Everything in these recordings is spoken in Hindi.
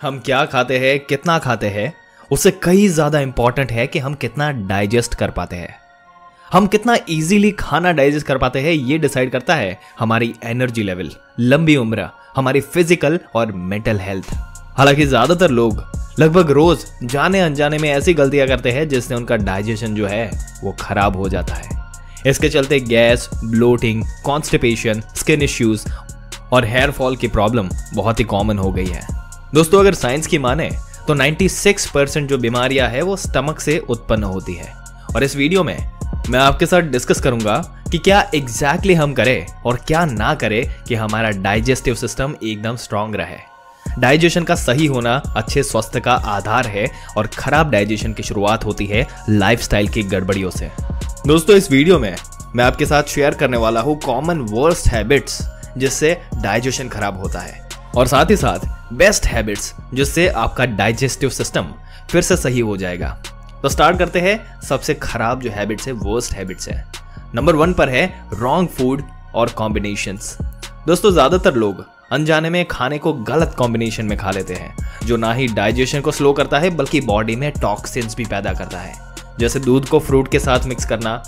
हम क्या खाते हैं, कितना खाते हैं, उससे कई ज्यादा इंपॉर्टेंट है कि हम कितना डाइजेस्ट कर पाते हैं। हम कितना इजीली खाना डाइजेस्ट कर पाते हैं ये डिसाइड करता है हमारी एनर्जी लेवल, लंबी उम्र, हमारी फिजिकल और मेंटल हेल्थ। हालांकि ज्यादातर लोग लगभग रोज जाने अनजाने में ऐसी गलतियां करते हैं जिससे उनका डाइजेशन जो है वो खराब हो जाता है। इसके चलते gas, bloating, constipation, skin issues और हेयर फॉल की प्रॉब्लम बहुत ही कॉमन हो गई है। दोस्तों, अगर साइंस की माने तो 96% जो बीमारियां है वो स्टमक से उत्पन्न होती है। और इस वीडियो में मैं आपके साथ डिस्कस करूंगा कि क्या एग्जैक्टली हम करें और क्या ना करें कि हमारा डाइजेस्टिव सिस्टम एकदम स्ट्रांग रहे। डाइजेशन का सही होना अच्छे स्वास्थ्य का आधार है और खराब डाइजेशन की शुरुआत होती है लाइफस्टाइल की गड़बड़ियों से। दोस्तों, इस वीडियो में मैं आपके साथ शेयर करने वाला हूं कॉमन वर्स्ट हैबिट्स जिससे डाइजेशन खराब होता है और साथ ही साथ बेस्ट हैबिट्स जिससे आपका डाइजेस्टिव सिस्टम फिर से सही हो जाएगा। तो स्टार्ट करते हैं। सबसे खराब जो हैबिट्स है, वर्स्ट हैबिट्स है, नंबर 1 पर है रॉन्ग फूड और कॉम्बिनेशंस। दोस्तों, ज्यादातर लोग अनजाने में खाने को गलत कॉम्बिनेशन में खा लेते हैं जो ना ही डाइजेशन को स्लो करता है बल्कि बॉडी में टॉक्सिन्स भी पैदा करता है। जैसे दूध को फ्रूट के साथ मिक्स करना,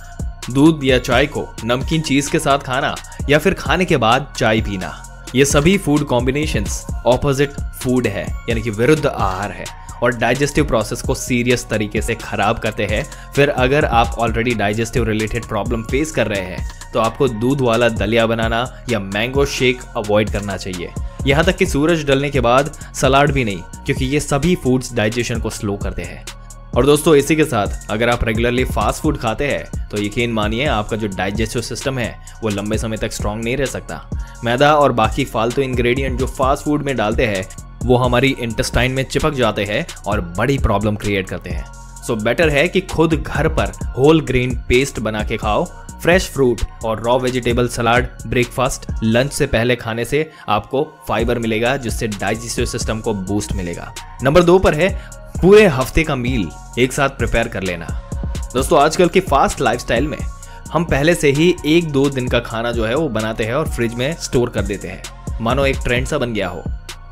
दूध या चाय को नमकीन चीज के साथ खाना या फिर खाने के बाद चाय पीना। ये सभी फूड कॉम्बिनेशंस ऑपोजिट फूड है, यानी कि विरुद्ध आहार है और डाइजेस्टिव प्रोसेस को सीरियस तरीके से खराब करते हैं। फिर अगर आप already digestive related problem face कर रहे हैं तो आपको दूध वाला दलिया बनाना या मैंगो शेक अवॉइड करना चाहिए। यहाँ तक कि सूरज ढलने के बाद सलाड भी नहीं, क्योंकि ये सभी फूड्स डाइजेशन को स्लो करते हैं। और दोस्तों, इसी के साथ अगर आप रेगुलरली फास्ट फूड खाते हैं तो यकीन मानिए आपका जो डाइजेस्टिव सिस्टम है वो लंबे समय तक स्ट्रांग नहीं रह सकता। मैदा और बाकी फालतू इंग्रेडिएंट जो फास्ट फूड में डालते हैं वो हमारी इंटेस्टाइन में चिपक जाते हैं और बड़ी प्रॉब्लम क्रिएट करते हैं। सो बेटर है कि खुद घर पर होल ग्रेन पेस्ट बना के खाओ। फ्रेश फ्रूट और रॉ वेजिटेबल सलाद ब्रेकफास्ट, लंच से पहले खाने से आपको फाइबर मिलेगा जिससे डाइजेस्टिव सिस्टम को बूस्ट मिलेगा। नंबर 2 पर है पूरे हफ्ते का मील एक साथ प्रिपेयर कर लेना। दोस्तों, आजकल की फास्ट लाइफस्टाइल में हम पहले से ही 1-2 दिन का खाना जो है वो बनाते हैं और फ्रिज में स्टोर कर देते हैं, मानो एक ट्रेंड सा बन गया हो।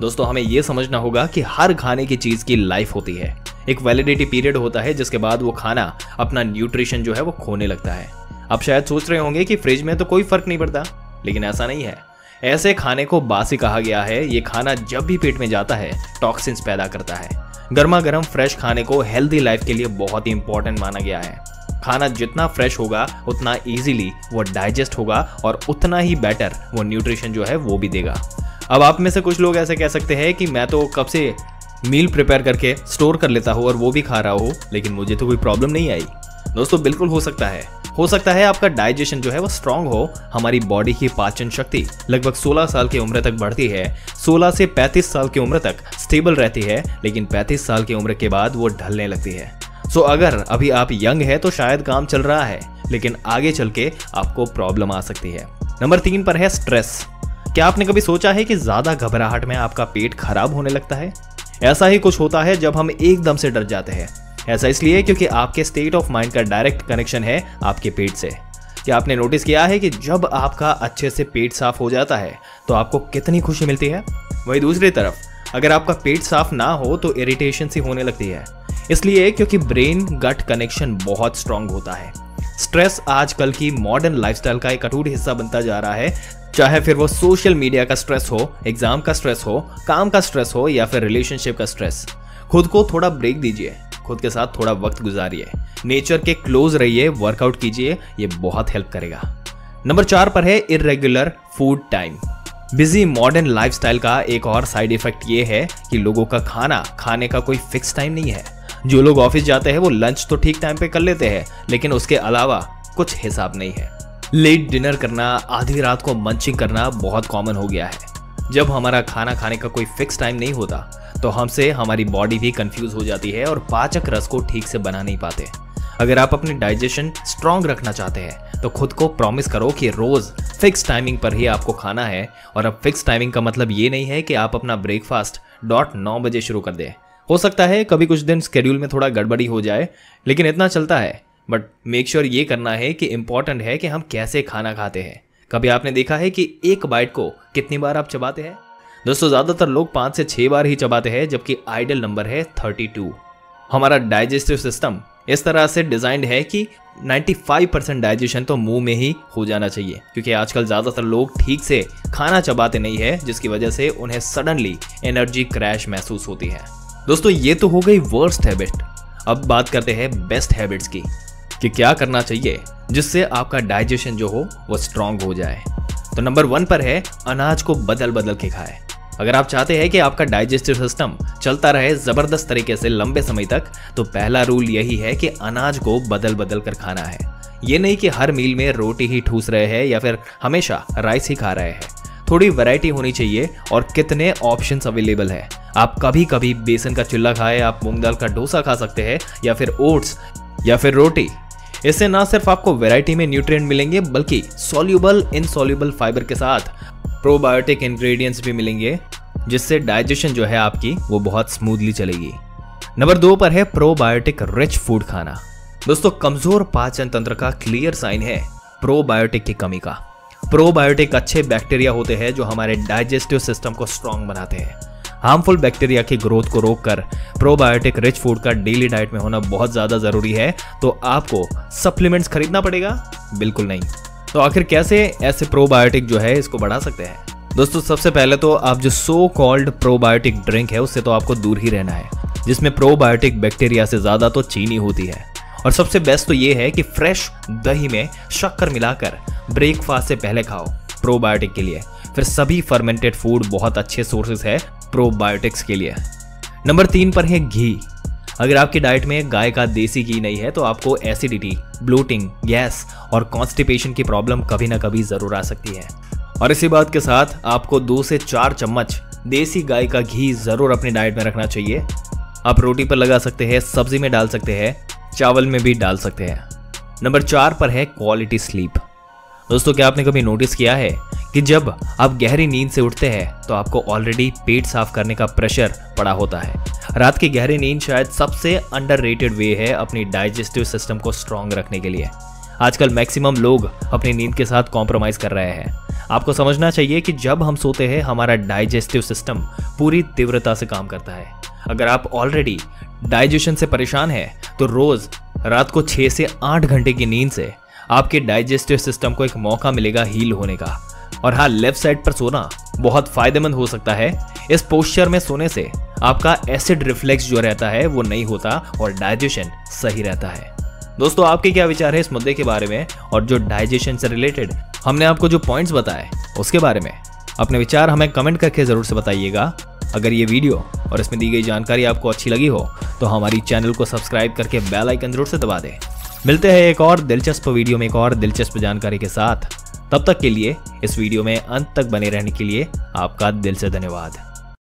दोस्तों, हमें यह समझना होगा कि हर खाने की चीज की लाइफ होती है, एक वैलिडिटी पीरियड होता है जिसके बाद वो खाना अपना न्यूट्रिशन जो है वो खोने लगता है। आप शायद सोच रहे होंगे कि फ्रिज में तो कोई फर्क नहीं पड़ता, लेकिन ऐसा नहीं है। ऐसे खाने को बासी कहा गया है। ये खाना जब भी पेट में जाता है टॉक्सिन्स पैदा करता है। गर्मा गर्म फ्रेश खाने को हेल्दी लाइफ के लिए बहुत ही इंपॉर्टेंट माना गया है। खाना जितना फ्रेश होगा उतना इजीली वो डाइजेस्ट होगा और उतना ही बेटर वो न्यूट्रिशन जो है वो भी देगा। अब आप में से कुछ लोग ऐसे कह सकते हैं कि मैं तो कब से मील प्रिपेयर करके स्टोर कर लेता हूँ और वो भी खा रहा हूँ, लेकिन मुझे तो कोई प्रॉब्लम नहीं आई। दोस्तों, बिल्कुल हो सकता है आपका डाइजेशन जो है वो स्ट्रांग हो। हमारी बॉडी की पाचन शक्ति लगभग 16 साल की उम्र तक बढ़ती है, 16 से 35 साल की उम्र तक स्टेबल रहती है, लेकिन 35 साल की उम्र के बाद वो ढलने लगती है। सो अगर अभी आप यंग है तो शायद काम चल रहा है, लेकिन आगे चल के आपको प्रॉब्लम आ सकती है। नंबर 3 पर है स्ट्रेस। क्या आपने कभी सोचा है कि ज्यादा घबराहट में आपका पेट खराब होने लगता है? ऐसा ही कुछ होता है जब हम एकदम से डर जाते हैं। ऐसा इसलिए क्योंकि आपके स्टेट ऑफ माइंड का डायरेक्ट कनेक्शन है आपके पेट से। क्या आपने नोटिस किया है कि जब आपका अच्छे से पेट साफ हो जाता है तो आपको कितनी खुशी मिलती है? वहीं दूसरी तरफ अगर आपका पेट साफ ना हो तो इरिटेशन सी होने लगती है। इसलिए क्योंकि ब्रेन गट कनेक्शन बहुत स्ट्रांग होता है। स्ट्रेस आजकल की मॉडर्न लाइफस्टाइल का एक अटूट हिस्सा बनता जा रहा है, चाहे फिर वो सोशल मीडिया का स्ट्रेस हो, एग्जाम का स्ट्रेस हो, काम का स्ट्रेस हो या फिर रिलेशनशिप का स्ट्रेस। खुद को थोड़ा ब्रेक दीजिए, खुद के साथ थोड़ा वक्त गुजारिए, नेचर के क्लोज रहिए, वर्कआउट कीजिए, ये बहुत हेल्प करेगा। नंबर 4 पर है irregular food time. Busy modern lifestyle का एक और साइड इफेक्ट ये है कि लोगों का खाना खाने का कोई फिक्स टाइम नहीं है। जो लोग ऑफिस जाते हैं वो लंच तो ठीक टाइम पे कर लेते हैं, लेकिन उसके अलावा कुछ हिसाब नहीं है। लेट डिनर करना, आधी रात को मंचिंग करना बहुत कॉमन हो गया है। जब हमारा खाना खाने का कोई फिक्स टाइम नहीं होता तो हमसे हमारी बॉडी भी कंफ्यूज हो जाती है और पाचक रस को ठीक से बना नहीं पाते। अगर आप अपनी डाइजेशन स्ट्रांग रखना चाहते हैं तो खुद को प्रॉमिस करो कि रोज फिक्स टाइमिंग पर ही आपको खाना है। और अब फिक्स टाइमिंग का मतलब ये नहीं है कि आप अपना ब्रेकफास्ट 9 बजे शुरू कर दें। हो सकता है कभी कुछ दिन स्केड्यूल में थोड़ा गड़बड़ी हो जाए, लेकिन इतना चलता है। बट मेक श्योर ये करना है कि इंपॉर्टेंट है कि हम कैसे खाना खाते हैं। कभी आपने देखा है कि एक बाइट को कितनी बार आप चबाते हैं? दोस्तों ज्यादातर लोग 5 से 6 बार ही चबाते हैं, जबकि आइडियल नंबर है 32। हमारा डाइजेस्टिव सिस्टम इस तरह से डिजाइंड है कि 95% डाइजेशन तो मुंह में ही हो जाना चाहिए, क्योंकि आजकल ज्यादातर लोग ठीक से खाना चबाते नहीं है, जिसकी वजह से उन्हें सडनली एनर्जी क्रैश महसूस होती है। दोस्तों ये तो हो गई वर्स्ट हैबिट। अब बात करते हैं बेस्ट हैबिट्स की, कि क्या करना चाहिए जिससे आपका डाइजेशन जो हो वो स्ट्रांग हो जाए। तो नंबर 1 पर है अनाज को बदल बदल के खाएं। अगर आप चाहते हैं कि आपका डाइजेस्टिव सिस्टम चलता रहे जबरदस्त तरीके से लंबे समय तक, तो पहला रूल यही है कि अनाज को बदल बदल कर खाना है। ये नहीं कि हर मील में रोटी ही ठूस रहे हैं या फिर हमेशा राइस ही खा रहे हैं। थोड़ी वैरायटी होनी चाहिए और कितने ऑप्शंस अवेलेबल है। आप कभी कभी बेसन का चिल्ला खाएं, आप मूंग दाल का डोसा खा सकते हैं, या फिर ओट्स या फिर रोटी। इससे ना सिर्फ आपको वैरायटी में न्यूट्रिएंट मिलेंगे, बल्कि सॉल्युबल इनसॉल्युबल फाइबर के साथ प्रोबायोटिक इंग्रेडिएंट्स भी मिलेंगे, जिससे डाइजेशन जो है आपकी वो बहुत स्मूथली चलेगी। नंबर 2 पर है प्रोबायोटिक रिच फूड खाना। दोस्तों कमजोर पाचन तंत्र का क्लियर साइन है प्रोबायोटिक की कमी का। प्रोबायोटिक अच्छे बैक्टीरिया होते हैं जो हमारे डाइजेस्टिव सिस्टम को स्ट्रांग बनाते हैं। हार्मफुल बैक्टीरिया की ग्रोथ को रोककर प्रोबायोटिक रिच फूड का डेली डाइट में होना बहुत ज्यादा जरूरी है। तो आपको सप्लीमेंट्स खरीदना पड़ेगा? बिल्कुल नहीं। तो आखिर कैसे ऐसे प्रोबायोटिक जो है इसको बढ़ा सकते हैं? दोस्तों सबसे पहले तो आप जो सो कॉल्ड प्रोबायोटिक ड्रिंक है उससे तो आपको दूर ही रहना है, जिसमें प्रोबायोटिक बैक्टीरिया से ज्यादा तो चीनी होती है। और सबसे बेस्ट तो ये है कि फ्रेश दही में शक्कर मिलाकर ब्रेकफास्ट से पहले खाओ प्रोबायोटिक के लिए। फिर सभी फर्मेंटेड फूड बहुत अच्छे सोर्सेस है प्रोबायोटिक्स के लिए। नंबर 3 पर है घी। अगर आपकी डाइट में गाय का देसी घी नहीं है तो आपको एसिडिटी, ब्लोटिंग, गैस और कॉन्स्टिपेशन की प्रॉब्लम कभी ना कभी जरूर आ सकती है। और इसी बात के साथ आपको 2 से 4 चम्मच देसी गाय का घी जरूर अपनी डाइट में रखना चाहिए। आप रोटी पर लगा सकते हैं, सब्जी में डाल सकते हैं, चावल में भी डाल सकते हैं। नंबर 4 पर है क्वालिटी स्लीप। दोस्तों क्या आपने कभी नोटिस किया है कि जब आप गहरी नींद से उठते हैं तो आपको ऑलरेडी पेट साफ करने का प्रेशर पड़ा होता है। रात की गहरी नींद शायद सबसे अंडररेटेड वे है अपनी डाइजेस्टिव सिस्टम को स्ट्रांग रखने के लिए। आजकल मैक्सिमम लोग अपनी नींद के साथ कॉम्प्रोमाइज कर रहे हैं। आपको समझना चाहिए कि जब हम सोते हैं हमारा डाइजेस्टिव सिस्टम पूरी तीव्रता से काम करता है। अगर आप ऑलरेडी डाइजेशन से परेशान हैं तो रोज रात को 6 से 8 घंटे की नींद से आपके डाइजेस्टिव सिस्टम को एक मौका मिलेगा हील होने का। और हाँ, लेफ्ट साइड पर सोना बहुत फायदेमंद हो सकता है। इस पोस्चर में सोने से आपका एसिड रिफ्लेक्स जो रहता है वो नहीं होता और डाइजेशन सही रहता है। दोस्तों आपके क्या विचार है इस मुद्दे के बारे में, और जो डाइजेशन से रिलेटेड हमने आपको जो पॉइंट्स बताए उसके बारे में अपने विचार हमें कमेंट करके जरूर से बताइएगा। अगर ये वीडियो और इसमें दी गई जानकारी आपको अच्छी लगी हो तो हमारी चैनल को सब्सक्राइब करके बेल आइकन जरूर से दबा दें। मिलते हैं एक और दिलचस्प वीडियो में एक और दिलचस्प जानकारी के साथ। तब तक के लिए इस वीडियो में अंत तक बने रहने के लिए आपका दिल से धन्यवाद।